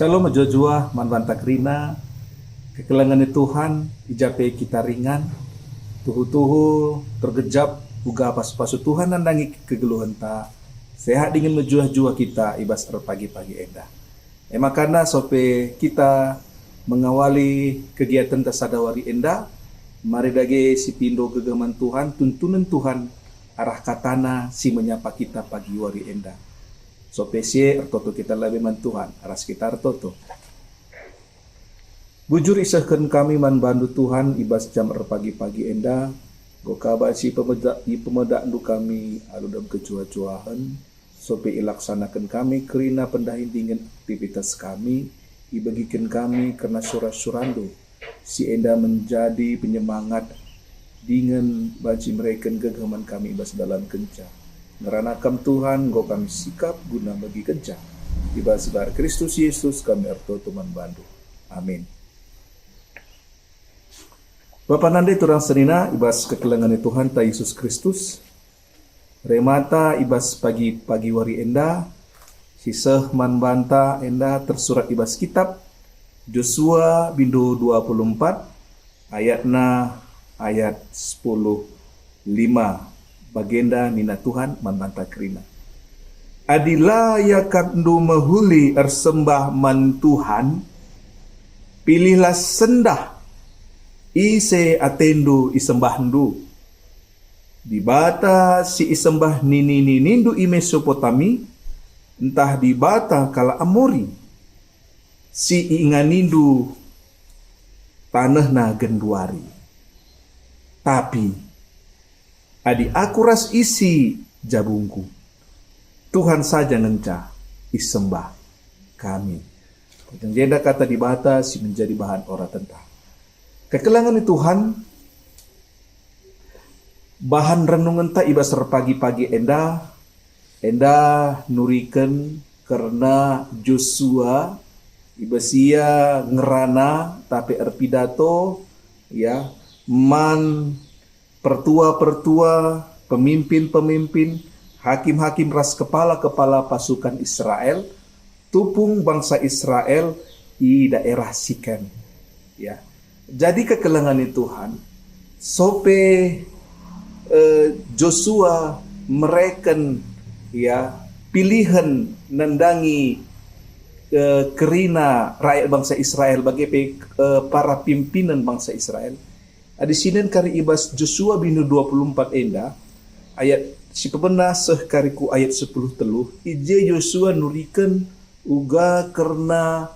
Shalom jojua manbanta krina kekelangan Tuhan ijape kita ringan tuhu-tuhu tergejap uga pas-pasu Tuhan nandangi kegeluhan ta sehat dingin menjuah-juah kita ibas pagi-pagi endah. Makana sope kita mengawali kegiatan tasadawari endah, mari dage si pindo gegaman Tuhan, tuntunan Tuhan arah katana si menyapa kita pagi wari endah. Sope si artoto kita lebih man Tuhan, arah sekitar artoto. Bujur isahkan kami man bandu Tuhan ibas jam pagi-pagi endah. Gokaba si pemedak du kami aludam kecua-cuahan. Sope ilaksanakan kami kerina pendahin dengan aktivitas kami. Ibagikan kami karena surah-surandu. Si endah menjadi penyemangat dengan baji mereka gegaman kami ibas dalam kenca. Ngeranakam Tuhan, go kami sikap guna bagi kerja. Ibas bar Kristus Yesus kami arto teman bandu. Amin. Bapak nande turang senina ibas kekelangan Tuhan ta Yesus Kristus. Remata ibas pagi-pagi wari enda. Sisah man banta enda tersurat ibas kitab. Joshua bindu 24 ayat 10:5. Bagenda nina Tuhan manbanta kerina. Adila yakandu mahuli ersembah man Tuhan, pilihlah sendah ise atendu isembahdu. Di bata si isembah nindu i Mesopotami, entah di bata kala Amori, si inganindu tanah na genduari. Tapi adi aku ras isi jabungku. Tuhan saja ngenca isembah kami. Yang jenda kata di bata si menjadi bahan ora tentang. Kekelangan Tuhan bahan renungan ta ibas pagi-pagi enda nuriken karena Joshua ibasia ngerana tapi erpidato ya man pertua-pertua, pemimpin-pemimpin, hakim-hakim ras kepala-kepala pasukan Israel, tupung bangsa Israel di daerah Sikem. Ya, jadi kekelangan Tuhan, sope Joshua mereken ya pilihan nandangi kerina rakyat bangsa Israel bagi para pimpinan bangsa Israel. Di sini kari ibas Joshua bindu 24 enda ayat si pebena seh kariku ayat 10 teluh ije Joshua nurikan uga karena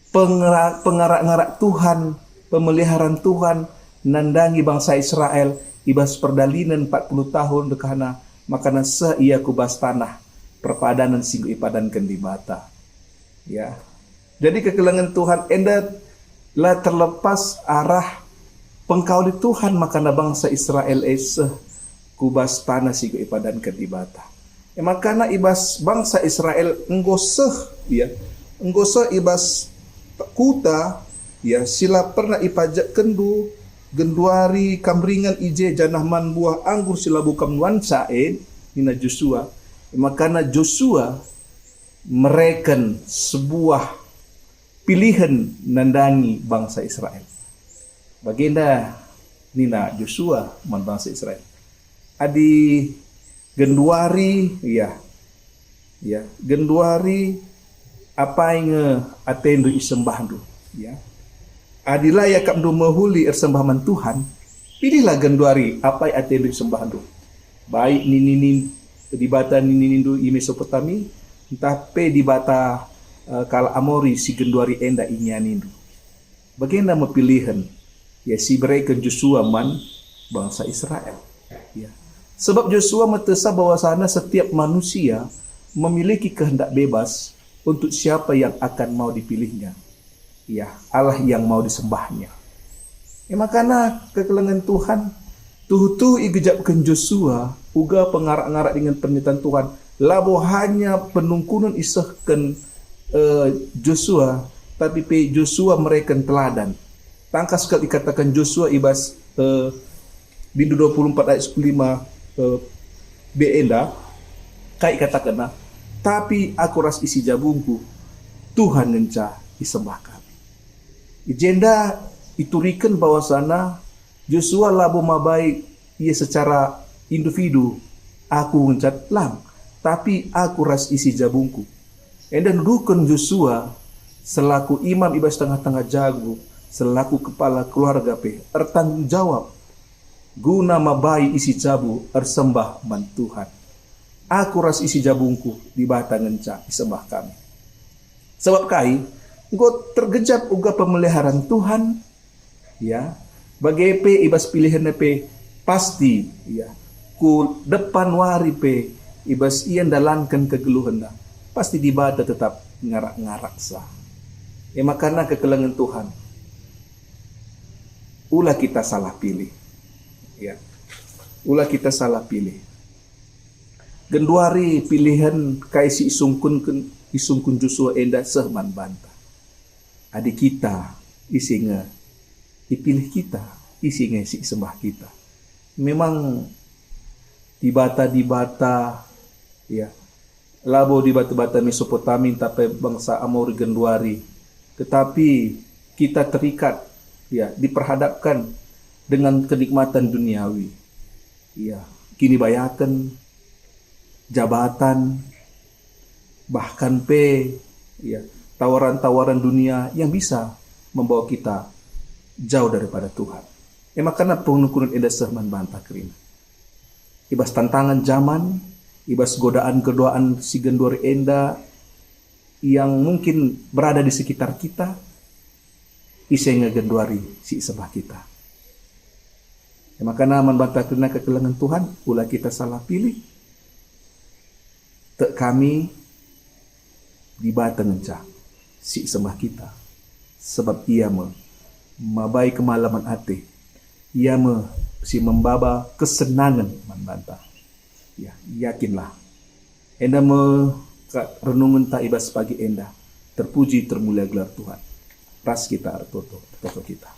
pengarak-ngarak Tuhan, pemeliharaan Tuhan nandangi bangsa Israel ibas perdalinan 40 tahun dekana makana se ia kubas tanah perpadanan singgu ipadankan di bata. Ya. Jadi kekelangan Tuhan enda lah terlepas arah pengkauli Tuhan makana bangsa Israel kubas tanah sigo ipadan kedibata. Makana ibas bangsa Israel enggoseh ibas kuta ya sila pernah ipajak kendu genduari kamringan ije janahman buah anggur sila bukam wansaen nina Joshua. Makana Joshua mereken sebuah pilihan nandangi bangsa Israel. Bagenda nina Joshua man bangsa Israel. Adi genduari genduari apa yang atendu isembahdu ya. Adi layak kamdu mahuli ersembahman Tuhan. Pilihlah genduari apa yang atendu isembahdu. Baik ninin di bata ninindu i Mesopotami entah pe di bata kala Amori si genduari enda inyanindu. Bagenda mepilihan ya si berikan Joshua man bangsa Israel. Ya. Sebab Joshua metesa bahwasana setiap manusia memiliki kehendak bebas untuk siapa yang akan mau dipilihnya. Ya, Allah yang mau disembahnya. Makana kekelangan Tuhan tuh igejapkan Joshua uga pengarak-ngarak dengan pernyataan Tuhan labo hanya penungkunan isahkan Joshua tapi pe Joshua mereka teladan. Tangkas sekali dikatakan Joshua ibas bindu 24 ayat 5 enda kai katakanlah tapi aku ras isi jabungku Tuhan ngenca isembah kami. Agenda iturikan bahwa sana Joshua labo mabai ia secara individu aku ngencat lang, tapi aku ras isi jabungku. Dan dukun Joshua selaku imam ibas tengah-tengah jago, selaku kepala keluarga bertanggung jawab guna mabai isi jabu ersembah man Tuhan. Aku ras isi jabungku di batang ngenca isembah kami. Sebab kai engkau tergejap uga pemeliharaan Tuhan, ya. Bagi ibas pilihan pasti, ya. Ku depan wari ibas ian dalankan kegeluhan pasti di bata tetap ngarak-ngarak sah. Ya makanya kekelengan Tuhan. Ulah kita salah pilih. Ya. Ulah kita salah pilih. Genduari pilihan kaisi isungkun Joshua enda sehman banta. Adik kita isinga dipilih kita, isinga si sembah kita. Memang di bata ya. Labo di bata-bata Mesopotamia tapi bangsa Amori Genduari. Tetapi kita terikat, ya, diperhadapkan dengan kenikmatan duniawi. Ya, kini bayakan jabatan, bahkan ya, tawaran-tawaran dunia yang bisa membawa kita jauh daripada Tuhan. Ya makanya pengukuran eda sehman bantah kerina. Ibas tantangan zaman, ibas godaan-godaan si genduari enda yang mungkin berada di sekitar kita, iseng genduari si sembah kita. Ya makanya membantah kerina kekelengan Tuhan, ulah kita salah pilih. Tek kami di batang ngenca si sembah kita, sebab ia mabai kemalaman hati, ia si membaba kesenangan membantah. Ya, yakinlah. Enda renungan tak ibas pagi enda, terpuji termulia gelar Tuhan. Ras kita artoto kita.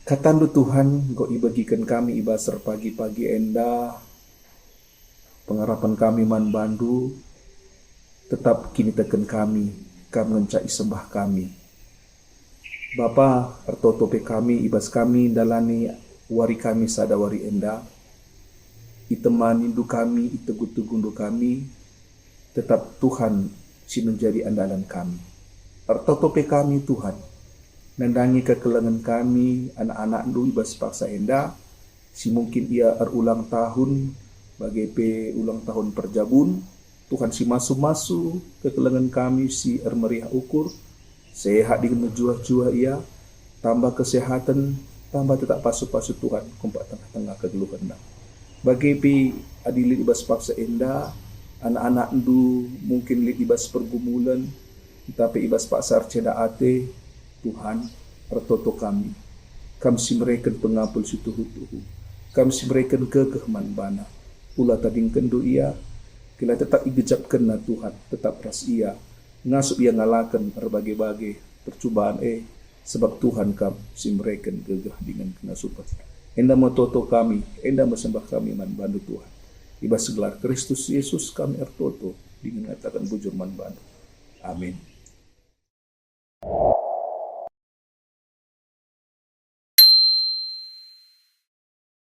Katandu Tuhan, go ibagikan kami ibas pagi-pagi enda, pengharapan kami man bandu, tetap kini teken kami mencai sembah kami. Bapa, artotope kami, ibas kami, dalani wari kami sada wari enda, iteman indu kami, itegutu-gundu kami, tetap Tuhan si menjadi andalan kami. Artotope kami Tuhan, nandangi kekelengan kami, anak-anak indu ibas paksa enda, si mungkin ia ulang tahun, bagi ulang tahun perjabun, Tuhan si masu-masu kekelengan kami si meriah ukur, sehat dengan jua-jua ia, tambah kesehatan, tambah tetap pasu-pasu Tuhan, kumpak tengah-tengah kegeluhan. Bagi adilit ibas paksa enda, anak-anak ndu mungkin lit ibas pergumulan, tapi ibas paksa arceda ate, Tuhan, artoto kami si mereka pengapul si tuhu-tuhu, kami si mereka kekeman bana, pula tading kendu ia, kila tetap igejapkan na Tuhan, tetap ras ia, ngasup ia ngalakan berbagai-bagai percubaan sebab Tuhan kam si mereka gegah dengan kengasupan. Enda mototo kami, enda mesembah kami man bandu Tuhan. Ibas gelar Kristus Yesus kami ertoto dengan ngatakan bujur man bandu. Amin.